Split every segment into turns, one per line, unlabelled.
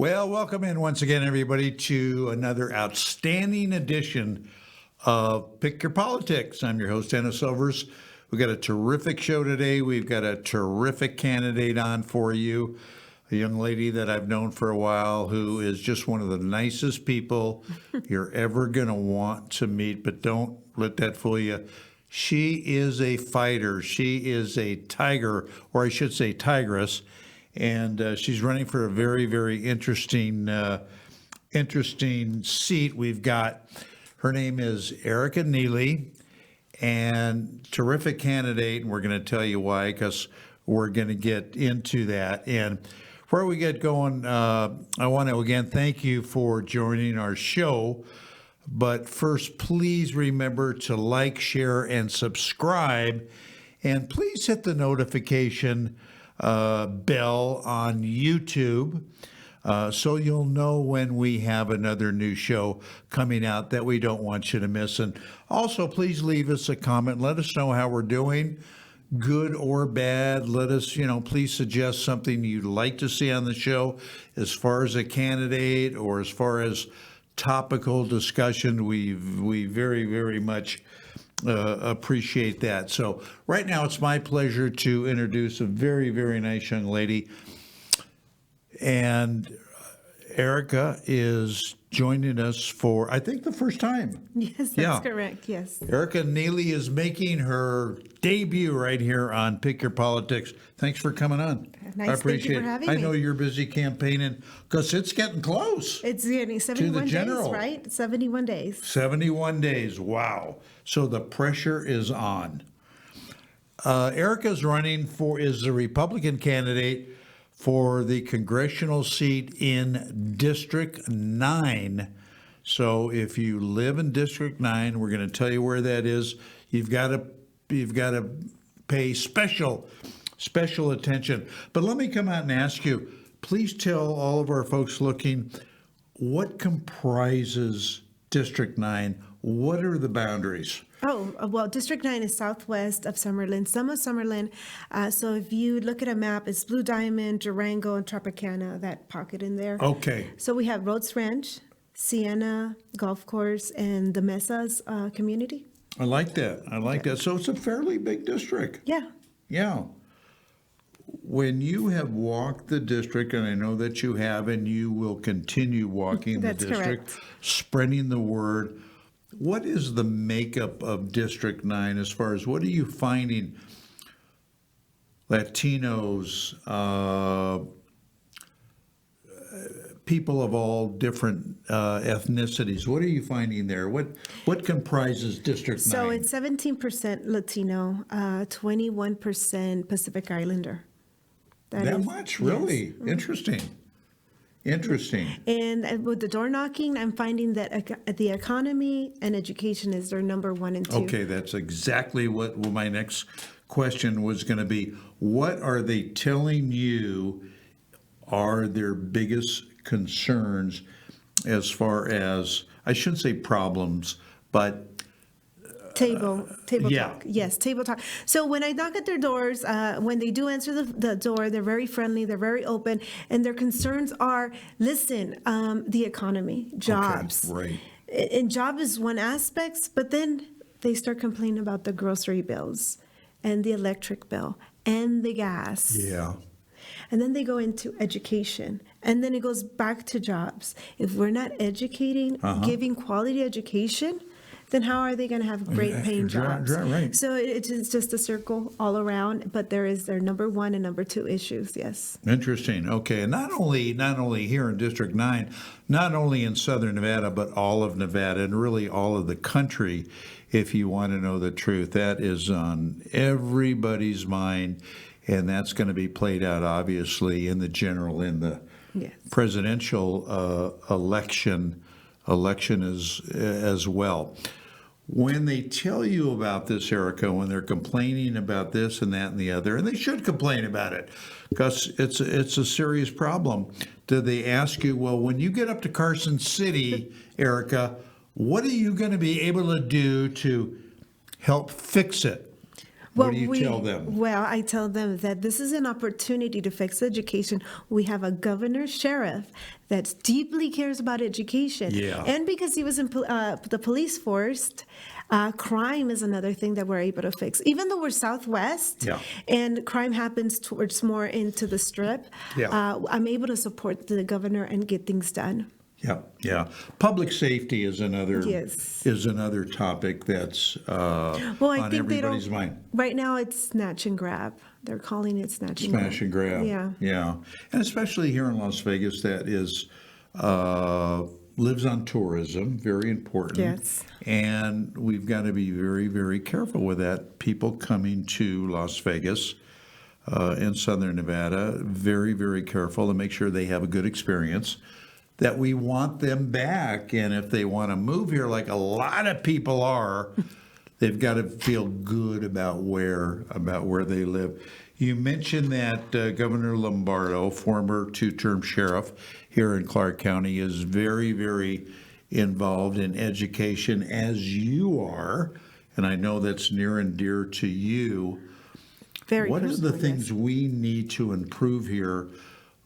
Well, welcome in once again, everybody, to another outstanding edition of Pick Your Politics. I'm your host, Dennis Silvers. We've got a terrific show today. We've got a terrific candidate on for you, a young lady that I've known for a while who is just one of the nicest people you're ever going to want to meet, but don't let that fool you. She is a fighter. She is a tiger, or I should say tigress. And she's running for a very, very interesting seat. We've got, her name is Erica Neely, and terrific candidate, and we're going to tell you why, because we're going to get into that. And before we get going, I want to again thank you for joining our show. But first, please remember to like, share, and subscribe, and please hit the notification bell on YouTube so you'll know when we have another new show coming out that we don't want you to miss. And also, please leave us a comment. Let us know how we're doing, good or bad. Let us, please suggest something you'd like to see on the show as far as a candidate or as far as topical discussion. We very, very much appreciate that. So right now it's my pleasure to introduce a very, very nice young lady. And Erica is joining us for, I think, the first time.
Yes, that's correct. Yes.
Erica Neely is making her debut right here on Pick Your Politics. Thanks for coming on.
Nice.
I appreciate
Thank you for having
it.
me.
I know you're busy campaigning because it's getting close.
It's getting 71 days,
general.
right? 71 days.
71 days. Wow. So the pressure is on. Erica's running is a Republican candidate for the congressional seat in District 9. So if you live in District 9, we're going to tell you where that is. You've got to pay special attention. But let me come out and ask you, please tell all of our folks looking, what comprises District 9? What are the boundaries?
Oh, well, District 9 is southwest of Summerlin, some of Summerlin. So if you look at a map, it's Blue Diamond, Durango, and Tropicana, that pocket in there.
Okay.
So we have Rhodes Ranch, Sienna Golf Course, and the Mesas community.
I like that. That. So it's a fairly big district.
Yeah.
Yeah. When you have walked the district, and I know that you have, and you will continue walking the
That's
district,
correct.
spreading the word, what is the makeup of District 9 as far as what are you finding? Latinos, people of all different ethnicities. What are you finding there? What comprises District 9?
So it's 17% Latino, 21% Pacific Islander.
That much? Really?
Yes.
Interesting.
And with the door knocking, I'm finding that the economy and education is their number 1 and 2.
Okay, that's exactly what my next question was going to be. What are they telling you are their biggest concerns as far as, I shouldn't say problems, but
Table
yeah.
talk. Yes, table talk. So when I knock at their doors, when they do answer the door, they're very friendly, they're very open, and their concerns are, listen, the economy, jobs.
Okay, right.
And job is one aspect, but then they start complaining about the grocery bills and the electric bill and the gas.
Yeah.
And then they go into education, and then it goes back to jobs. If we're not educating, giving quality education, then how are they going to have great paying jobs?
Right.
So it's just a circle all around, but there is their number 1 and number 2 issues, yes.
Interesting. Okay. And not only here in District 9, not only in Southern Nevada, but all of Nevada and really all of the country, if you want to know the truth. That is on everybody's mind, and that's going to be played out, obviously, in the presidential election as well. When they tell you about this, Erica, when they're complaining about this and that and the other, and they should complain about it because it's a serious problem, do they ask you, well, when you get up to Carson City, Erica, what are you going to be able to do to help fix it? What do you tell them?
Well, I tell them that this is an opportunity to fix education. We have a governor sheriff that deeply cares about education.
Yeah.
And because he was in the police force, crime is another thing that we're able to fix. Even though we're Southwest
Yeah.
and crime happens towards more into the Strip,
Yeah.
I'm able to support the governor and get things done.
Yeah, yeah. Public safety is another
Yes.
topic that's
Well, I
on
think they
everybody's
don't.
mind.
Right now, it's snatch and grab. They're calling it snatch and grab.
Smash and grab.
Yeah.
Yeah. And especially here in Las Vegas, that is lives on tourism, very important.
Yes.
And we've got to be very, very careful with that. People coming to Las Vegas in Southern Nevada, very, very careful to make sure they have a good experience, that we want them back. And if they want to move here, like a lot of people are, they've got to feel good about where they live. You mentioned that Governor Lombardo, former two-term sheriff here in Clark County, is very, very involved in education, as you are, and I know that's near and dear to you.
Very
What are the
personal,
things
yes.
we need to improve here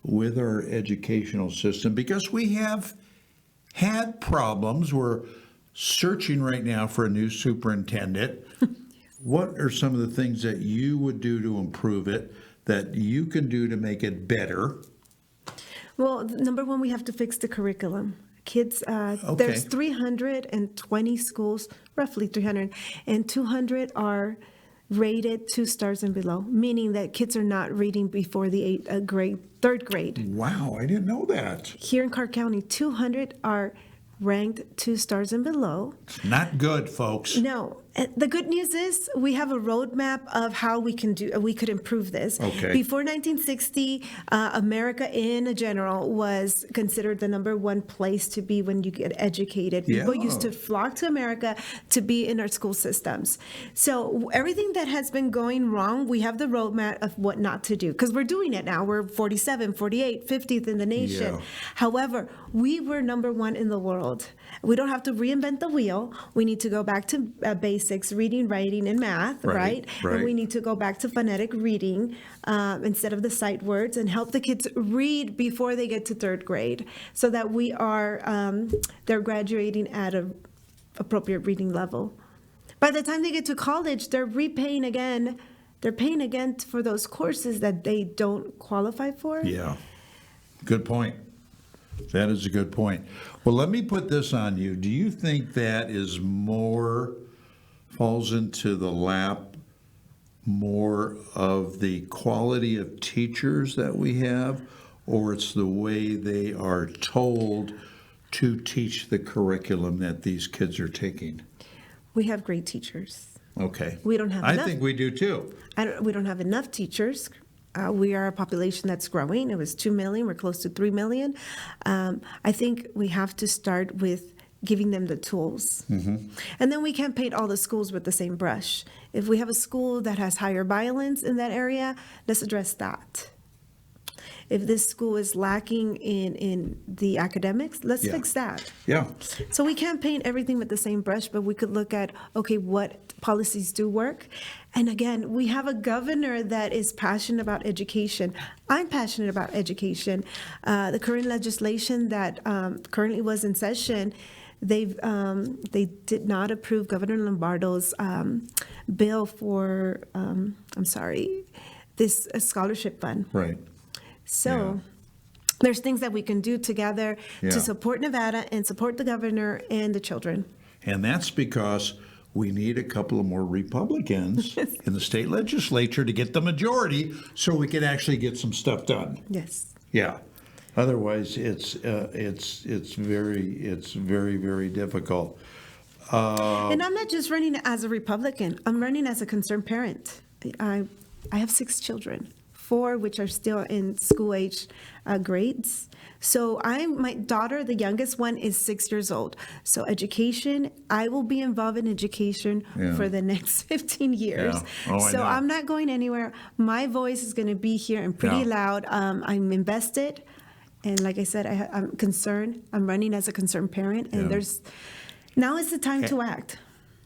with our educational system? Because we have had problems. We're searching right now for a new superintendent. What are some of the things that you would do to improve it, that you can do to make it better?
Well, number one, we have to fix the curriculum. Kids,
Okay.
there's 320 schools, roughly 300, and 200 are rated 2 stars and below, meaning that kids are not reading before the third grade.
Wow, I didn't know that.
Here in Clark County, 200 are ranked 2 stars and below.
Not good, folks.
No, the good news is we have a roadmap of how we could improve this.
Okay.
Before 1960, America in general was considered the number one place to be when you get educated. People
Yeah.
used to flock to America to be in our school systems. So everything that has been going wrong, we have the roadmap of what not to do, because we're doing it now. We're 47, 48, 50th in the nation.
Yeah.
However, we were number one in the world. We don't have to reinvent the wheel. We need to go back to basics, reading, writing, and math,
Right,
right? And we
right.
need to go back to phonetic reading instead of the sight words, and help the kids read before they get to third grade, so that they're graduating at a appropriate reading level. By the time they get to college, they're repaying again. They're paying again for those courses that they don't qualify for.
Yeah, good point. That is a good point. Well, let me put this on you. Do you think that is falls into the lap more of the quality of teachers that we have, or it's the way they are told to teach the curriculum that these kids are taking?
We have great teachers.
Okay.
We don't have
I
enough.
think we do too.
We don't have enough teachers. We are a population that's growing. It was 2 million. We're close to 3 million. I think we have to start with giving them the tools.
Mm-hmm.
And then we can't paint all the schools with the same brush. If we have a school that has higher violence in that area, let's address that. If this school is lacking in the academics, let's
Yeah.
fix that.
Yeah.
So we can't paint everything with the same brush, but we could look at, okay, what policies do work? And again, we have a governor that is passionate about education. I'm passionate about education. The current legislation that currently was in session, they did not approve Governor Lombardo's bill for, this scholarship fund.
Right.
So there's things that we can do together
Yeah.
to support Nevada and support the governor and the children.
And that's because we need a couple of more Republicans in the state legislature to get the majority so we can actually get some stuff done.
Yes.
Yeah. Otherwise, it's very, very difficult.
And I'm not just running as a Republican. I'm running as a concerned parent. I have 6 children, 4 which are still in school age grades. So my daughter, the youngest one, is 6 years old. So education, I will be involved in education
Yeah.
for the next 15 years.
Yeah. Oh, I
So
know.
I'm not going anywhere. My voice is going to be here and pretty
Yeah.
loud. I'm invested. And like I said, I'm concerned. I'm running as a concerned parent. And
Yeah.
now is the time to act.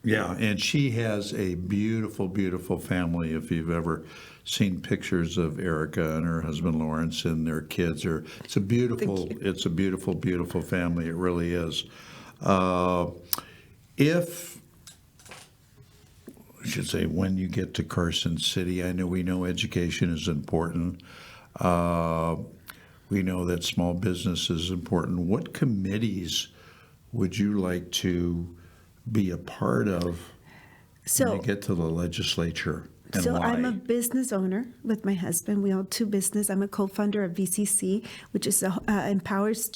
Yeah, and she has a beautiful, beautiful family. If you've ever seen pictures of Erica and her husband Lawrence and their kids, it's a beautiful, beautiful family. It really is. If I should say, when you get to Carson City, we know education is important. We know that small business is important. What committees would you like to be a part of when
So,
you get to the legislature, and why?
I'm a business owner with my husband. We own two business. I'm a co-founder of VCC, which is empowers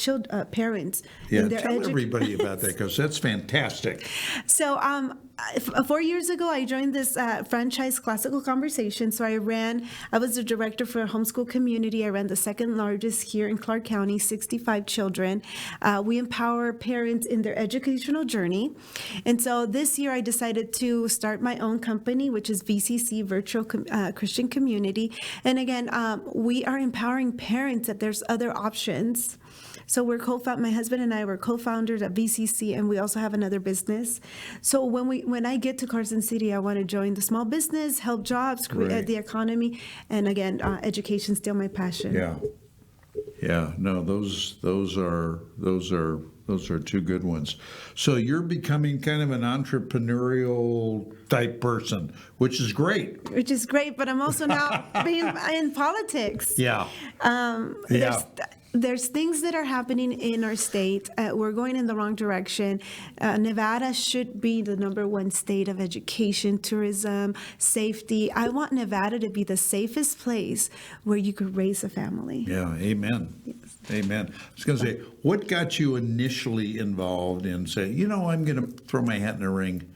parents
Yeah,
in their
tell everybody about that, because that's fantastic.
So, 4 years ago, I joined this franchise Classical Conversation. So I was the director for a homeschool community. I ran the second largest here in Clark County, 65 children. We empower parents in their educational journey. And so this year, I decided to start my own company, which is VCC, Virtual Christian Community. And again, we are empowering parents that there's other options. So my husband and I were co-founders at VCC, and we also have another business. So when I get to Carson City, I want to join the small business, help jobs, create
Right.
the economy, and again, education's still my passion.
Yeah. No, those are two good ones. So you're becoming kind of an entrepreneurial type person, which is great.
Which is great, but I'm also now being in politics.
Yeah.
There's things that are happening in our state. We're going in the wrong direction. Nevada should be the number one state of education, tourism, safety. I want Nevada to be the safest place where you could raise a family.
Yeah, amen. Amen. I was going to say, what got you initially involved in saying, I'm going to throw my hat in the ring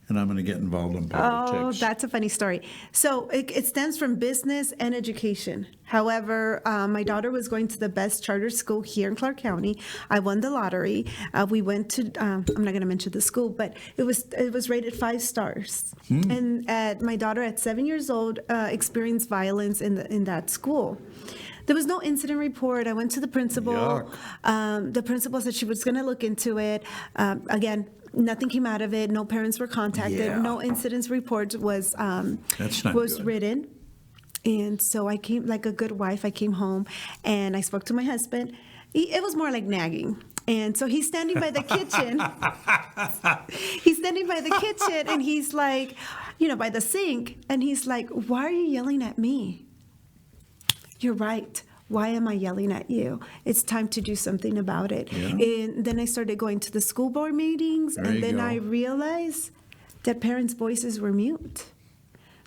and I'm going to get involved in politics?
Oh, that's a funny story. So it stems from business and education. However, my daughter was going to the best charter school here in Clark County. I won the lottery. We went to, I'm not going to mention the school, but it was rated 5 stars. And my daughter at 7 years old experienced violence in that school. There was no incident report. I went to the principal.
Yuck.
The principal said she was going to look into it. Again, nothing came out of it. No parents were contacted.
Yeah.
No incidents report was
That's not good.
written. And so I came, like a good wife, I came home and I spoke to my husband. It was more like nagging. And so he's standing by the kitchen. And he's like, by the sink. And he's like, why are you yelling at me? You're right. Why am I yelling at you? It's time to do something about it.
Yeah.
And then I started going to the school board meetings,
There
and
you
then
go.
I realized that parents' voices were mute.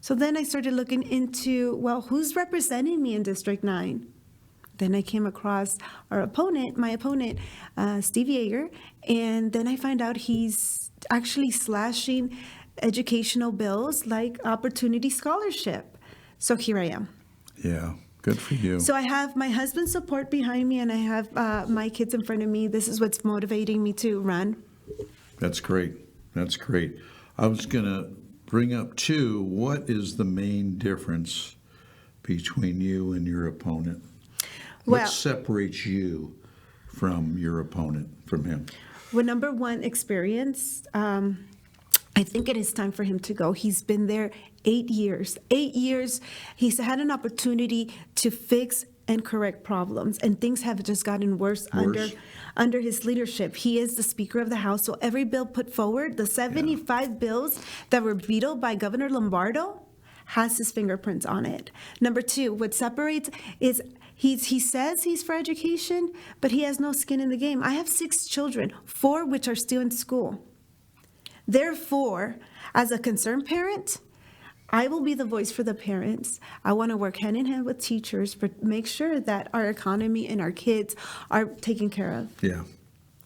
So then I started looking into, who's representing me in District 9? Then I came across my opponent, Steve Yeager, and then I find out he's actually slashing educational bills like Opportunity Scholarship. So here I am.
Yeah, good for you.
So I have my husband's support behind me, and I have my kids in front of me. This is what's motivating me to run.
That's great. That's great. I was going to bring up, too, what is the main difference between you and your opponent?
Well-
What separates you from your opponent, from him?
Well, number one, experience. I think it is time for him to go. He's been there 8 years. 8 years, he's had an opportunity to fix and correct problems, and things have just gotten worse. Under his leadership. He is the Speaker of the House, so every bill put forward, the 75 bills that were vetoed by Governor Lombardo, has his fingerprints on it. Number two, what separates is he says he's for education, but he has no skin in the game. I have 6 children, 4 which are still in school. Therefore, as a concerned parent, I will be the voice for the parents. I want to work hand in hand with teachers, but make sure that our economy and our kids are taken care of.
Yeah.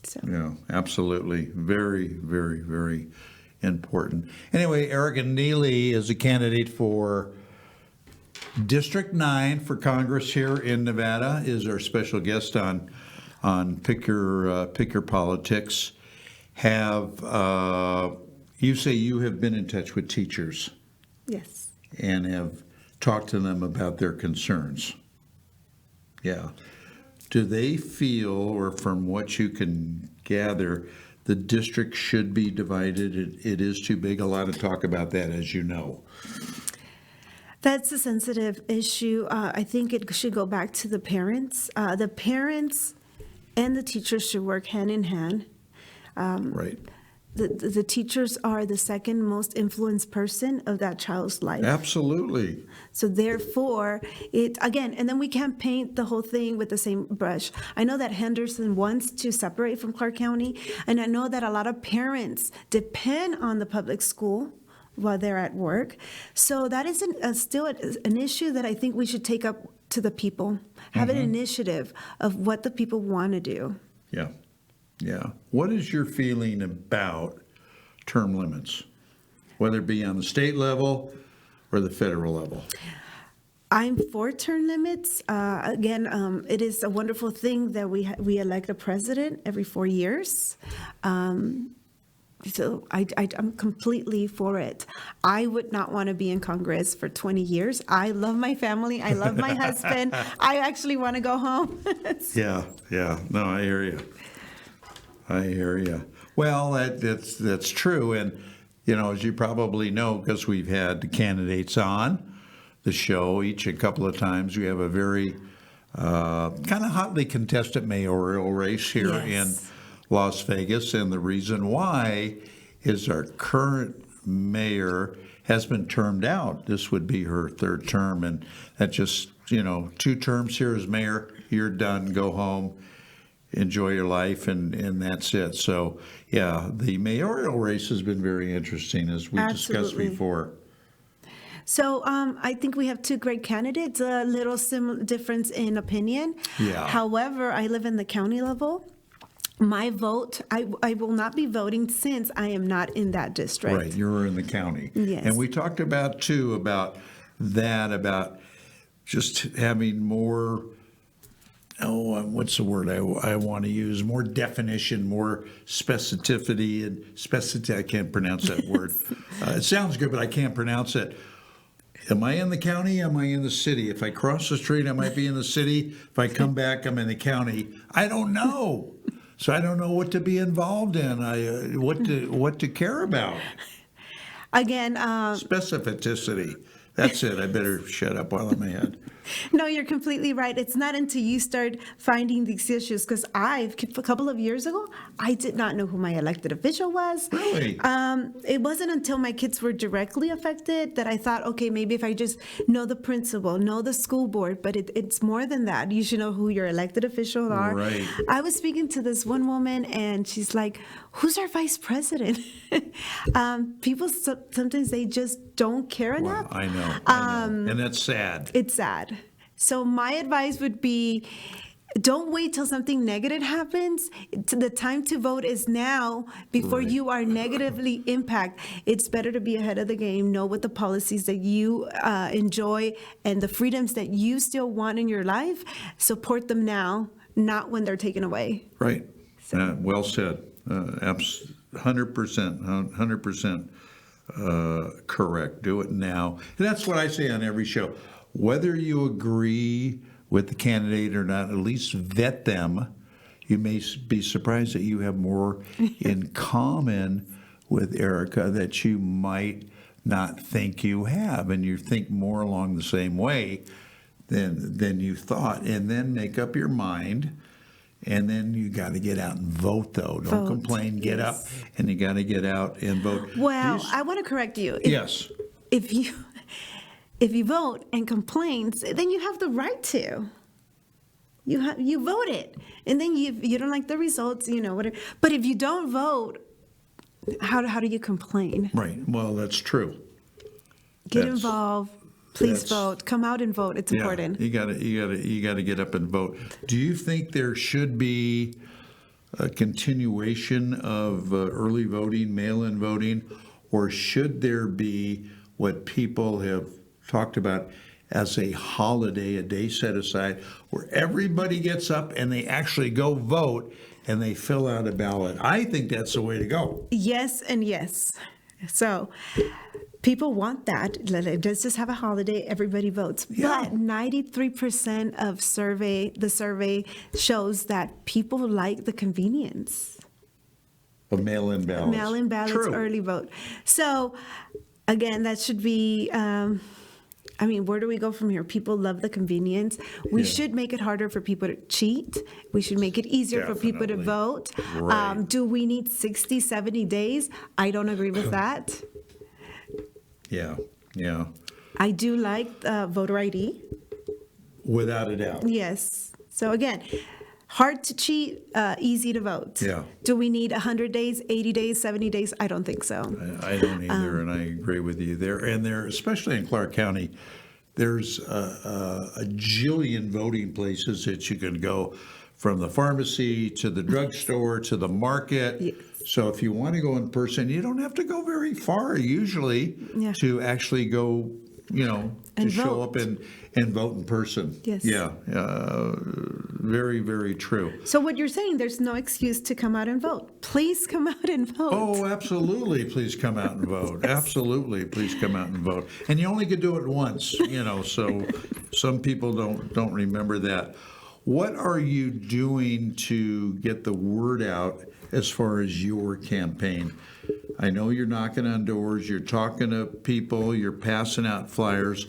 So.
Yeah, absolutely. Very, very, very important. Anyway, Erica Neely is a candidate for District 9 for Congress here in Nevada, is our special guest on Pick Your Politics. You say you have been in touch with teachers
Yes.
and have talked to them about their concerns. Yeah. Do they feel, or from what you can gather, the district should be divided? It is too big. A lot of talk about that, as you know.
That's a sensitive issue. I think it should go back to the parents. The parents and the teachers should work hand in hand.
Right.
The teachers are the second most influenced person of that child's life.
Absolutely.
So therefore, and then we can't paint the whole thing with the same brush. I know that Henderson wants to separate from Clark County, and I know that a lot of parents depend on the public school while they're at work. So that is still an issue that I think we should take up to the people, have an initiative of what the people want to do.
Yeah. Yeah. What is your feeling about term limits, whether it be on the state level or the federal level?
I'm for term limits. It is a wonderful thing that we elect a president every 4 years. So I'm completely for it. I would not want to be in Congress for 20 years. I love my family. I love my husband. I actually want to go home.
Yeah. No, I hear you. Well, that's true. And, as you probably know, because we've had the candidates on the show each a couple of times, we have a very kind of hotly contested mayoral race here in Las Vegas. And the reason why is our current mayor has been termed out. This would be her third term. And that just, 2 terms here as mayor, you're done, go home. Enjoy your life, and that's it. So, yeah, the mayoral race has been very interesting, as we discussed before.
So I think we have 2 great candidates, a little difference in opinion.
Yeah.
However, I live in the county level. My vote, I will not be voting since I am not in that district.
Right, you're in the county.
Yes.
And we talked about just having more, what's the word I want to use? More definition, more specificity, I can't pronounce that word. It sounds good, but I can't pronounce it. Am I in the county? Am I in the city? If I cross the street, I might be in the city. If I come back, I'm in the county. I don't know. So I don't know what to be involved in, what to care about.
Again,
Specificity. That's it. I better shut up while I'm ahead.
No, you're completely right. It's not until you start finding these issues, because a couple of years ago, I did not know who my elected official was.
Really?
It wasn't until my kids were directly affected that I thought, okay, maybe if I just know the principal, know the school board, but it's more than that. You should know who your elected officials are.
Right.
I was speaking to this one woman, and she's like, who's our vice president? People, sometimes they just don't care enough.
Well, I know. And that's sad.
It's sad. So my advice would be, don't wait till something negative happens. The time to vote is now, before
Right.
you are negatively impacted. It's better to be ahead of the game, know what the policies that you enjoy and the freedoms that you still want in your life. Support them now, not when they're taken away.
Right. Well said. 100% correct. Do it now. And that's what I say on every show. Whether you agree with the candidate or not, at least vet them. You may be surprised that you have more in common with Erica that you might not think you have, and you think more along the same way than you thought. And then make up your mind. And then you got to get out and vote, though. Don't complain. Get up, and you got to get out and vote.
Well, I want to correct you.
Yes.
If you vote and complain, then you have the right to. You voted, and then you don't like the results, whatever. But if you don't vote, how do you complain?
Right. Well, that's true.
Get involved. Please vote. Come out and vote. It's important.
You got to get up and vote. Do you think there should be a continuation of early voting, mail-in voting, or should there be what people have talked about as a holiday, a day set aside, where everybody gets up and they actually go vote and they fill out a ballot? I think that's the way to go.
Yes and yes. So people want that. Let's just have a holiday. Everybody votes.
Yeah.
But 93% of the survey shows that people like the convenience.
Of mail-in ballots.
Mail-in ballots,
True.
early vote. So, again, that should be, I mean, where do we go from here? People love the convenience. We
Yeah.
should make it harder for people to cheat. We should make it easier for people to
Definitely.
vote.
Right.
Do we need 60, 70 days? I don't agree with that.
Yeah, yeah,
I do like voter ID.
without a doubt.
Yes. So again, hard to cheat, easy to vote.
Yeah.
Do we need 100 days, 80 days, 70 days? I don't think so.
I don't either, and I agree with you there. And there, especially in Clark County, there's a jillion voting places that you can go, from the pharmacy to the drugstore to the market.
Yes.
So if you want to go in person, you don't have to go very far usually
Yeah.
to actually go, to
And
show
vote.
up and vote in person.
Yes.
Yeah, very, very true.
So what you're saying, there's no excuse to come out and vote. Please come out and vote.
Oh, absolutely. Please come out and vote. Absolutely. Please come out and vote. And you only could do it once, so some people don't remember that. What are you doing to get the word out as far as your campaign? I know you're knocking on doors, you're talking to people, you're passing out flyers.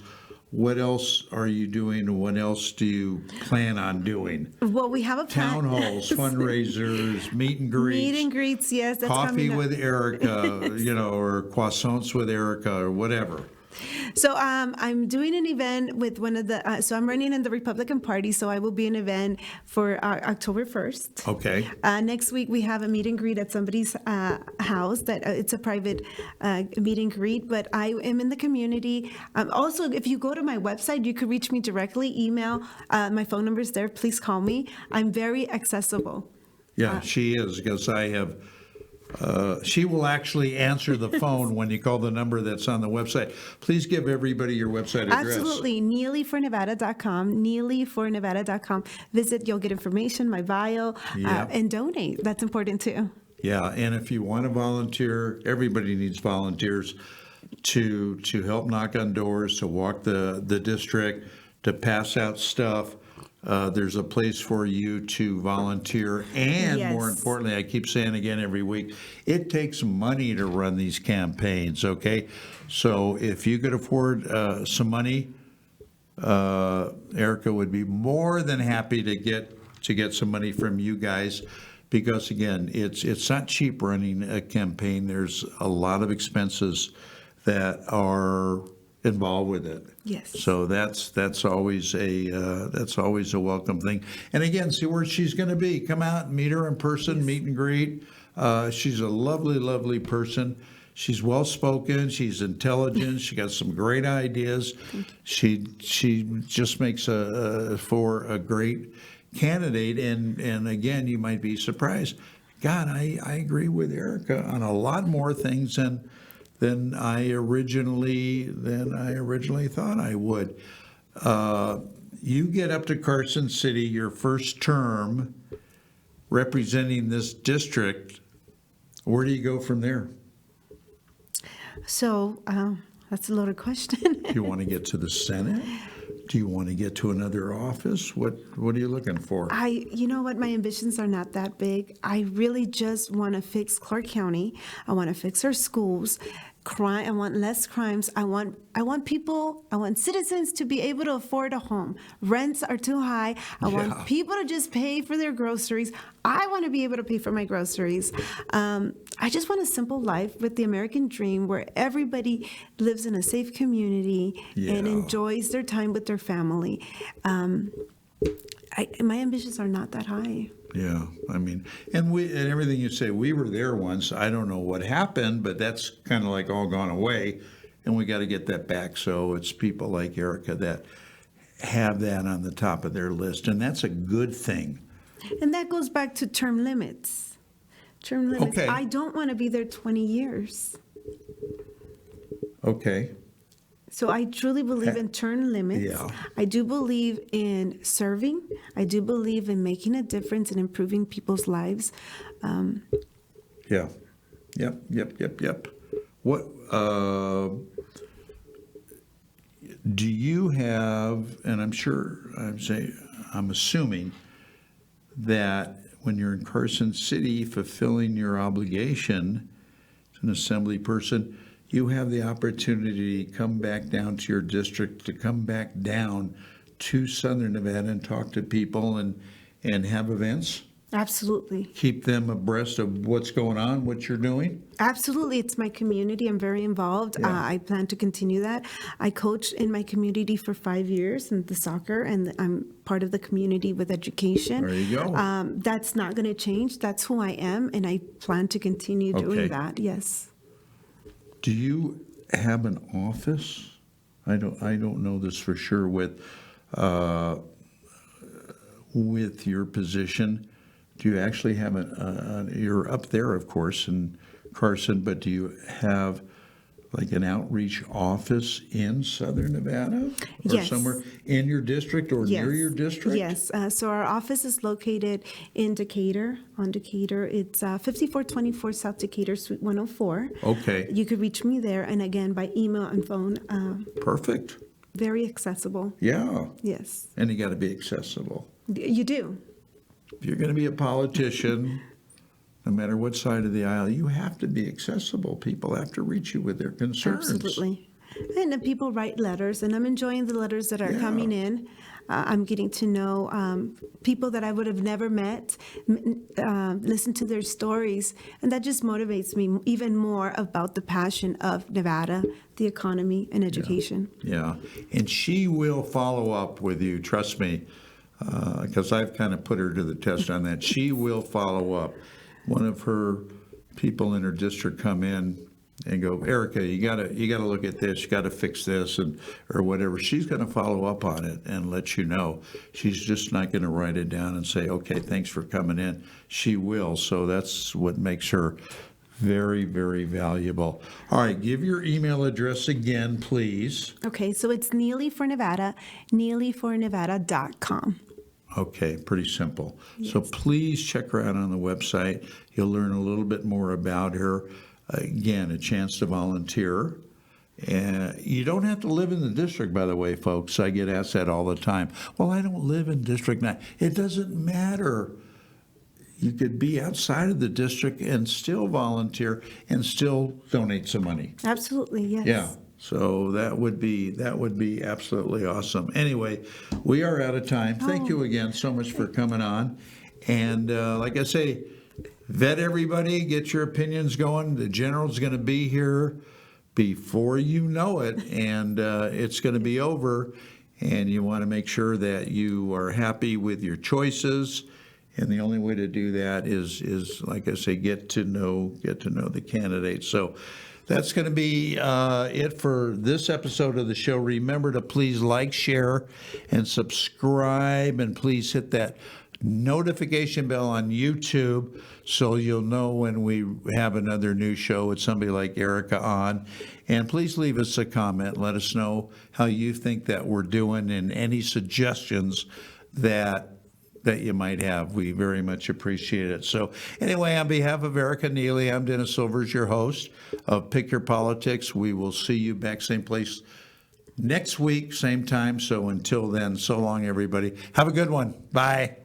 What else are you doing? What else do you plan on doing?
Well, we have a plan.
Town halls, fundraisers, meet and greets.
Meet and greets, yes, that's
Coffee
coming up.
with Erica, or croissants with Erica, or whatever.
So I'm doing an event with one of the, so I'm running in the Republican Party, so I will be an event for October 1st.
Okay.
Next week, we have a meet and greet at somebody's house. That it's a private meet and greet, but I am in the community. Also, if you go to my website, you could reach me directly, email. My phone number is there. Please call me. I'm very accessible.
Yeah, she is, because I have. She will actually answer the phone when you call the number that's on the website. Please give everybody your website address.
Absolutely. Neelyfornevada.com, neelyfornevada.com. Visit, you'll get information, my bio,
Yeah.
and donate. That's important too.
Yeah, and if you want to volunteer, everybody needs volunteers to help knock on doors, to walk the district, to pass out stuff. There's a place for you to volunteer, and more
Yes.
importantly, I keep saying again every week, it takes money to run these campaigns, okay? So if you could afford some money, Erica would be more than happy to get some money from you guys, because again, it's not cheap running a campaign. There's a lot of expenses that are involved with it.
Yes.
So that's always a welcome thing. And again, see where she's going to be. Come out, meet her in person, meet and greet. She's a lovely, lovely person. She's well spoken. She's intelligent. She got some great ideas. She just makes for a great candidate. And again, you might be surprised. God, I agree with Erica on a lot more things than I originally thought I would. You get up to Carson City your first term representing this district. Where do you go from there?
So that's a loaded question.
Do you want to get to the Senate? Do you want to get to another office? What are you looking for?
You know what? My ambitions are not that big. I really just want to fix Clark County. I want to fix our schools. Crime. I want less crimes. I want citizens to be able to afford a home. Rents are too high. I
Yeah.
want people to just pay for their groceries. I want to be able to pay for my groceries. I just want a simple life with the American dream where everybody lives in a safe community and
Yeah.
enjoys their time with their family. My ambitions are not that high.
Yeah, I mean, and everything you say, we were there once. I don't know what happened, but that's kind of like all gone away, and we got to get that back. So it's people like Erica that have that on the top of their list, and that's a good thing.
And that goes back to term limits. Term limits.
Okay.
I don't want to be there 20 years.
Okay.
So I truly believe in term limits.
Yeah.
I do believe in serving. I do believe in making a difference and improving people's lives.
Yeah. Yep. What do you have? And I'm assuming that when you're in Carson City fulfilling your obligation as an assembly person, you have the opportunity to come back down to your district, to come back down to Southern Nevada and talk to people and have events?
Absolutely.
Keep them abreast of what's going on, what you're doing?
Absolutely. It's my community. I'm very involved.
Yeah.
I plan to continue that. I coached in my community for 5 years in the soccer, and I'm part of the community with education.
There you go.
That's not going to change. That's who I am, and I plan to continue
Okay.
doing that. Yes.
Do you have an office? I don't know this for sure with your position. Do you actually have you're up there, of course, in Carson, but do you have like an outreach office in Southern Nevada? Or
Yes.
somewhere in your district or near your district?
Yes. So our office is located in Decatur, on Decatur. It's 5424 South Decatur, Suite 104.
Okay,
You could reach me there, and again, by email and phone.
perfect.
Very accessible.
Yeah,
Yes.
and you got to be accessible.
You do.
If you're going to be a politician, no matter what side of the aisle, you have to be accessible. People have to reach you with their concerns.
Absolutely. And then people write letters, and I'm enjoying the letters that are
Yeah.
coming in. I'm getting to know people that I would have never met, listen to their stories, and that just motivates me even more about the passion of Nevada, the economy, and education.
Yeah, and she will follow up with you, trust me, because I've kind of put her to the test on that. She will follow up. One of her people in her district come in and go, Erica, you gotta look at this, you gotta fix this, and or whatever. She's gonna follow up on it and let you know. She's just not gonna write it down and say, okay, thanks for coming in. She will, so that's what makes her very, very valuable. All right, give your email address again, please.
Okay, so it's Neely for Nevada, neelyfornevada.com.
Okay, pretty simple. So please check her out on the website. You'll learn a little bit more about her. Again, a chance to volunteer. And you don't have to live in the district, by the way, folks. I get asked that all the time. Well, I don't live in District 9. It doesn't matter. You could be outside of the district and still volunteer and still donate some money.
Absolutely, yes.
Yeah. So that would be absolutely awesome. Anyway, we are out of time. Thank you again so much for coming on. And like I say, vet everybody, get your opinions going. The general's going to be here before you know it, and it's going to be over. And you want to make sure that you are happy with your choices. And the only way to do that is like I say, get to know the candidates. So that's going to be it for this episode of the show. Remember to please like, share, and subscribe, and please hit that notification bell on YouTube so you'll know when we have another new show with somebody like Erica on. And please leave us a comment. Let us know how you think that we're doing and any suggestions that you might have. We very much appreciate it. So anyway, on behalf of Erica Neely, I'm Dennis Silvers, your host of Pick Your Politics. We will see you back same place next week, same time. So until then, so long, everybody. Have a good one. Bye.